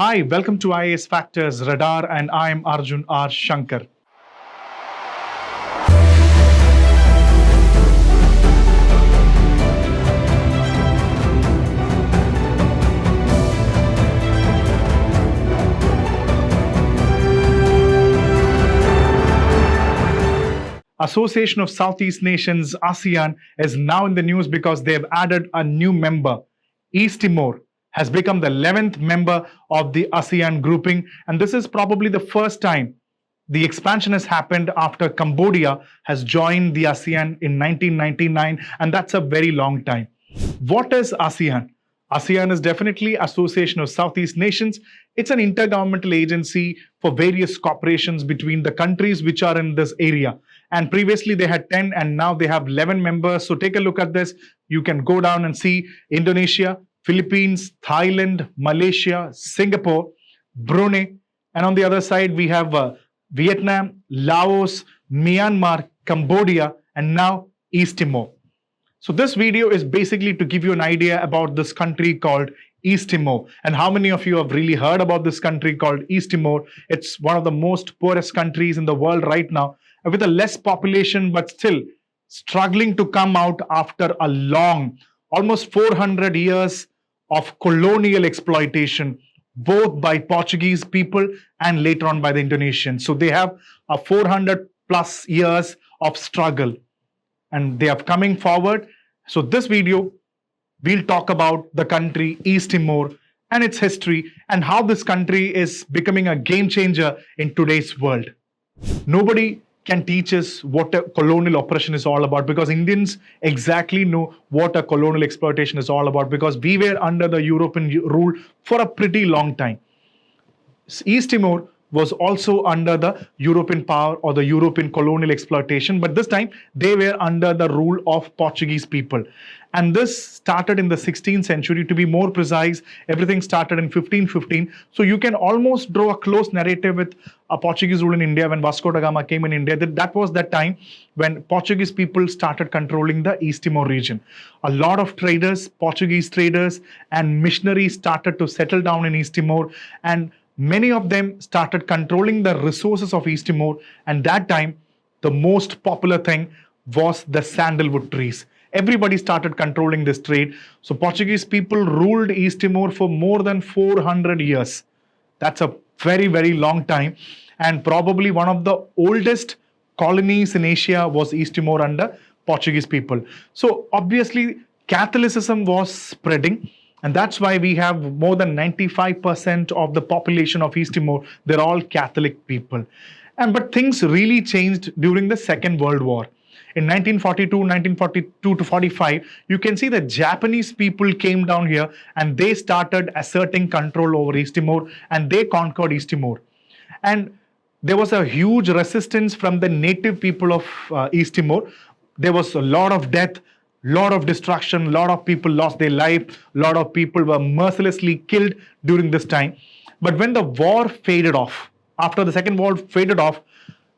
Hi, welcome to IAS Factors Radar, and I am Arjun R. Shankar. Association of Southeast Nations, ASEAN, is now in the news because they have added a new member. East Timor has become the 11th member of the ASEAN grouping, and this is probably the first time the expansion has happened after Cambodia has joined the ASEAN in 1999, and that's a very long time. What is ASEAN? ASEAN is definitely Association of Southeast Nations. It's an intergovernmental agency for various cooperations between the countries which are in this area. And previously they had 10 and now they have 11 members. So take a look at this. You can go down and see Indonesia, Philippines, Thailand, Malaysia, Singapore, Brunei. And on the other side, we have Vietnam, Laos, Myanmar, Cambodia, and now East Timor. So this video is basically to give you an idea about this country called East Timor. And how many of you have really heard about this country called East Timor? It's one of the most poorest countries in the world right now, with a less population, but still struggling to come out after a long, almost 400 years of colonial exploitation, both by Portuguese people and later on by the Indonesians. So they have a 400 plus years of struggle and they are coming forward. So this video, we'll talk about the country East Timor and its history and how this country is becoming a game changer in today's world. Nobody can teach us what a colonial oppression is all about, because Indians exactly know what a colonial exploitation is all about, because we were under the European rule for a pretty long time. East Timor was also under the European power or the European colonial exploitation, but this time they were under the rule of Portuguese people. And this started in the 16th century. To be more precise, everything started in 1515. So you can almost draw a close narrative with a Portuguese rule in India when Vasco da Gama came in India. That was that time when Portuguese people started controlling the East Timor region. A lot of traders, Portuguese traders and missionaries started to settle down in East Timor, and many of them started controlling the resources of East Timor, and that time the most popular thing was the sandalwood trees. Everybody started controlling this trade. So Portuguese people ruled East Timor for more than 400 years. That's a very, very long time, and probably one of the oldest colonies in Asia was East Timor under Portuguese people. So obviously Catholicism was spreading, and that's why we have more than 95% of the population of East Timor. They're all Catholic people. But things really changed during the Second World War. In 1942 to 45, you can see the Japanese people came down here and they started asserting control over East Timor, and they conquered East Timor. And there was a huge resistance from the native people of East Timor. There was a lot of death, lot of destruction, a lot of people lost their life, a lot of people were mercilessly killed during this time. But when the war faded off, after the Second War faded off,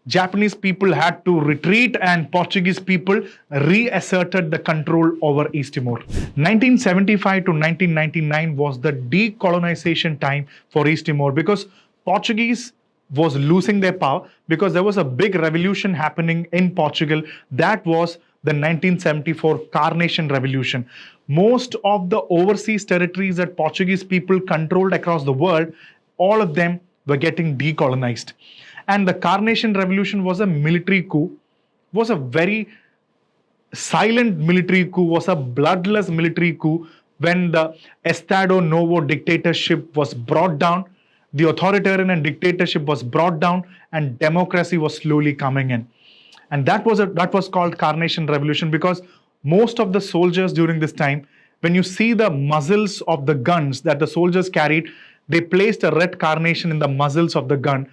Japanese people had to retreat and Portuguese people reasserted the control over East Timor. 1975 to 1999 was the decolonization time for East Timor, because Portuguese was losing their power, because there was a big revolution happening in Portugal. That was the 1974 Carnation Revolution. Most of the overseas territories that Portuguese people controlled across the world, all of them were getting decolonized. And the Carnation Revolution was a military coup, was a very silent military coup, was a bloodless military coup. When the Estado Novo dictatorship was brought down, the authoritarian and dictatorship was brought down, and democracy was slowly coming in. And that was called Carnation Revolution, because most of the soldiers during this time, when you see the muzzles of the guns that the soldiers carried, they placed a red carnation in the muzzles of the gun,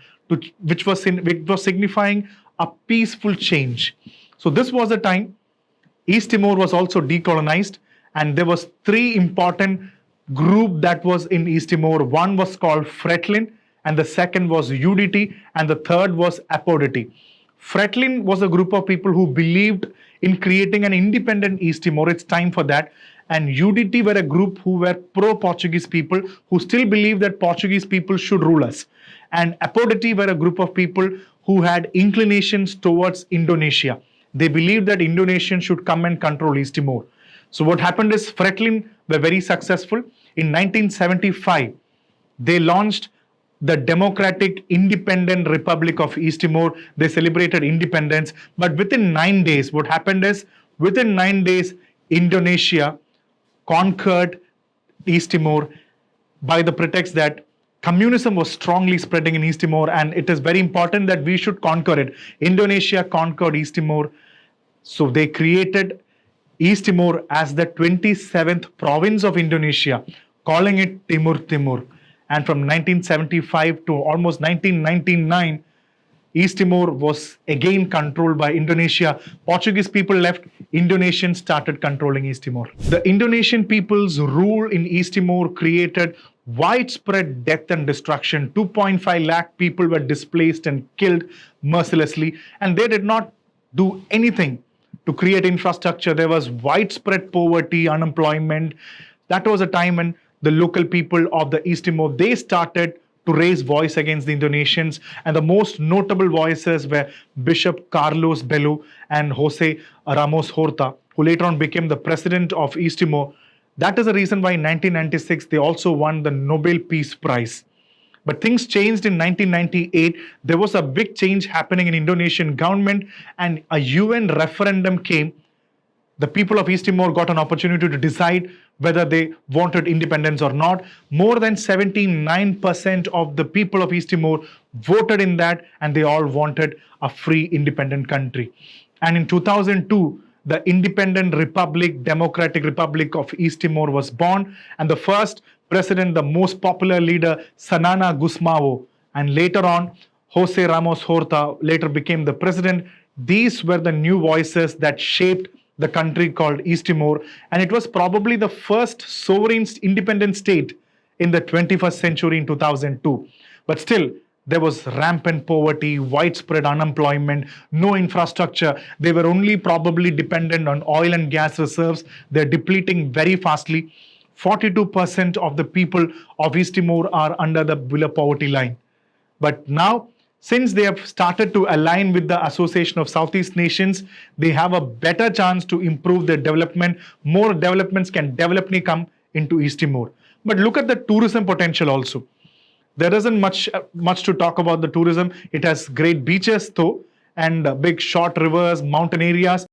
which was signifying a peaceful change. So this was the time East Timor was also decolonized, and there was three important group that was in East Timor. One was called FRETILIN, and the second was UDT, and the third was APODETI. FRETILIN was a group of people who believed in creating an independent East Timor. It's time for that. and UDT were a group who were pro-Portuguese people who still believe that Portuguese people should rule us. And APODETI were a group of people who had inclinations towards Indonesia. They believed that Indonesians should come and control East Timor. So what happened is FRETILIN were very successful. In 1975, they launched the Democratic Independent Republic of East Timor. They celebrated independence. But within 9 days, what happened is, within 9 days, Indonesia conquered East Timor by the pretext that communism was strongly spreading in East Timor, and it is very important that we should conquer it. Indonesia conquered East Timor. So they created East Timor as the 27th province of Indonesia, calling it Timur Timur. And from 1975 to almost 1999, East Timor was again controlled by Indonesia. Portuguese people left, Indonesians started controlling East Timor. The Indonesian people's rule in East Timor created widespread death and destruction. 2.5 lakh people were displaced and killed mercilessly, and they did not do anything to create infrastructure. There was widespread poverty, unemployment. That was a time when the local people of the East Timor, they started to raise voice against the Indonesians, and the most notable voices were Bishop Carlos Belo and Jose Ramos Horta, who later on became the president of East Timor. That is the reason why in 1996 they also won the Nobel Peace Prize. But things changed in 1998. There was a big change happening in Indonesian government, and a UN referendum came. The people of East Timor got an opportunity to decide whether they wanted independence or not. More than 79% of the people of East Timor voted in that, and they all wanted a free, independent country. And in 2002, the Independent Republic, Democratic Republic of East Timor was born, and the first president, the most popular leader, Sanana Gusmao, and later on, Jose Ramos Horta later became the president. These were the new voices that shaped the country called East Timor, and it was probably the first sovereign independent state in the 21st century in 2002. But still, there was rampant poverty, widespread unemployment, no infrastructure. They were only probably dependent on oil and gas reserves. They're depleting very fastly. 42% of the people of East Timor are under the below poverty line. But now, since they have started to align with the Association of Southeast Nations, they have a better chance to improve their development. More developments can definitely come into East Timor. But look at the tourism potential also. There isn't much to talk about the tourism. It has great beaches though, and big short rivers, mountain areas.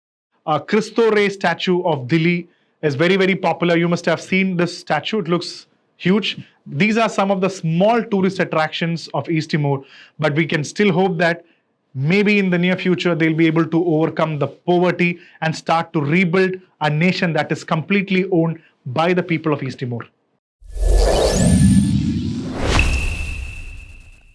Cristo Rey statue of Dili is very, very popular. You must have seen this statue. It looks huge. These are some of the small tourist attractions of East Timor, but we can still hope that maybe in the near future they'll be able to overcome the poverty and start to rebuild a nation that is completely owned by the people of East Timor.